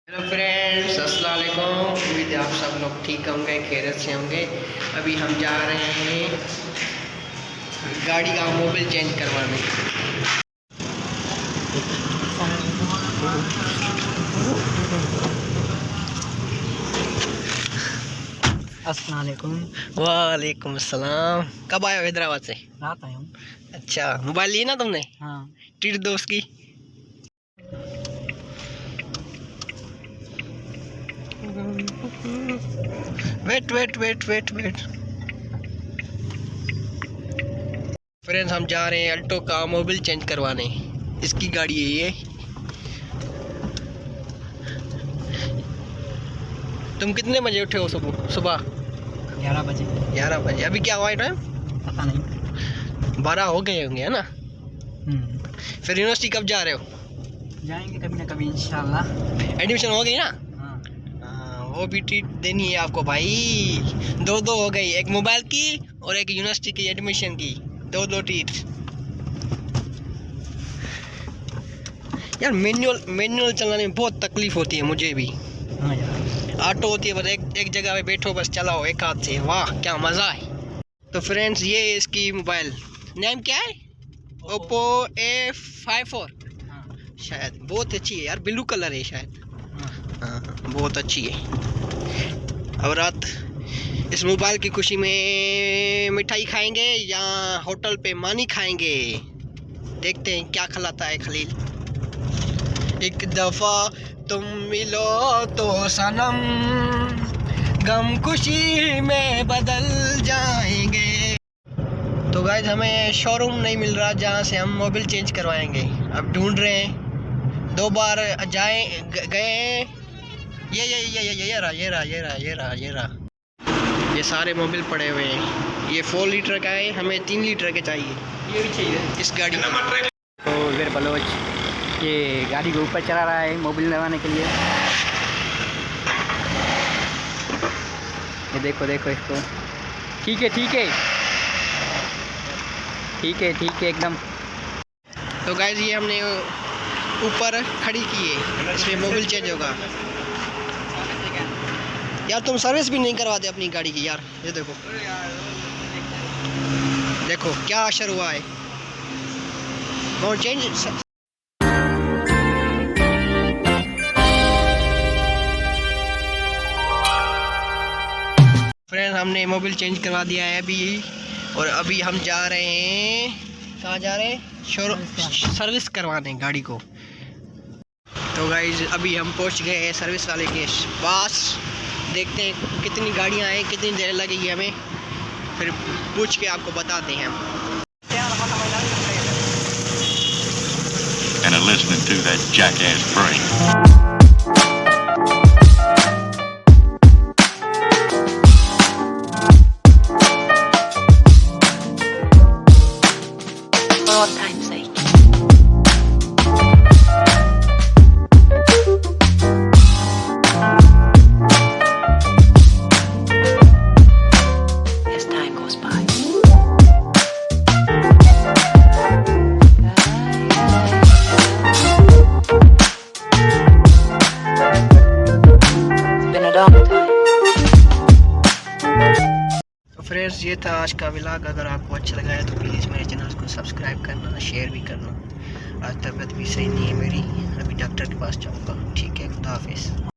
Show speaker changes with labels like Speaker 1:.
Speaker 1: Hello friends, अस्सलाम वालेकुम। उम्मीद है आप सब लोग ठीक होंगे, खैरियत से होंगे। अभी हम जा रहे हैं गाड़ी का मोबिल चेंज करवाने।
Speaker 2: अस्सलाम वालेकुम।
Speaker 1: वालेकुम अस्सलाम। कब आए हो हैदराबाद से?
Speaker 2: रात आया हूँ।
Speaker 1: अच्छा, मोबाइल लिया ना तुमने?
Speaker 2: हाँ।
Speaker 1: टीट दोस्त की। Wait wait wait wait wait friends, हम जा रहे हैं अल्टो का मोबिल चेंज करवाने। इसकी गाड़ी है ये। तुम कितने बजे उठे हो सुबह?
Speaker 2: 11 बजे।
Speaker 1: 11 बजे। अभी क्या हुआ है टाइम?
Speaker 2: पता नहीं।
Speaker 1: 12 हो गए होंगे, है ना? फिर यूनिवर्सिटी कब जा रहे हो?
Speaker 2: जाएंगे कभी ना कभी इंशाल्लाह।
Speaker 1: एडमिशन हो गई ना?
Speaker 2: हाँ।
Speaker 1: वो भी ट्रीट देनी है आपको भाई। दो हो गई, एक मोबाइल की और एक यूनिवर्सिटी की एडमिशन की। दो ट्रीट। यार मैनुअल चलाने में बहुत तकलीफ होती है मुझे भी।
Speaker 2: हाँ यार।
Speaker 1: ऑटो होती है, बस एक जगह पे बैठो, बस चलाओ एक हाथ से। वाह क्या मज़ा है। तो फ्रेंड्स, ये है इसकी मोबाइल। नेम क्या है? ओप्पो A54 शायद। बहुत अच्छी है यार, ब्लू कलर है शायद। हाँ, बहुत अच्छी है। अब रात इस मोबाइल की खुशी में मिठाई खाएंगे या होटल पे मानी खाएंगे। देखते हैं क्या खिलाता है खलील। एक दफ़ा तुम मिलो तो सनम, गम खुशी में बदल जाएंगे। तो गाइस, हमें शोरूम नहीं मिल रहा जहाँ से हम मोबाइल चेंज करवाएंगे। अब ढूंढ रहे हैं। 2 बार गए। ये रहा। ये सारे मोबाइल पड़े हुए हैं। ये 4 लीटर का है, हमें 3 लीटर के चाहिए। ये भी चाहिए इस गाड़ी में।
Speaker 2: तो इधर बलोच ये गाड़ी के ऊपर चला रहा है मोबिल लगाने के लिए। ये देखो इसको। ठीक है एकदम।
Speaker 1: तो गाइस, ये हमने ऊपर खड़ी की है, इसमें मोबिल चेंज होगा। यार तुम सर्विस भी नहीं करवाते अपनी गाड़ी की यार। ये देखो क्या असर हुआ है। और चेंज फ्रेंड, हमने मोबिल चेंज करवा दिया है अभी। और अभी हम जा रहे हैं, कहाँ जा रहे हैं? शोरूम सर्विस करवाने गाड़ी को। तो गाइज, अभी हम पहुंच गए हैं सर्विस वाले के पास। देखते हैं कितनी गाड़ियां हैं, कितनी देर लगेगी हमें। फिर पूछ के आपको बताते हैं हम।
Speaker 3: And are listening to that jackass brain.
Speaker 4: For all time's sake. As time goes by. Been a long time.
Speaker 1: Friends, ये था आज का व्लॉग। अगर आपको अच्छा लगा है तो प्लीज़ मेरे चैनल को सब्सक्राइब करना, शेयर भी करना। आज तबीयत भी सही नहीं है मेरी, अभी डॉक्टर के पास जाऊंगा। ठीक है, खुदा हाफिज़।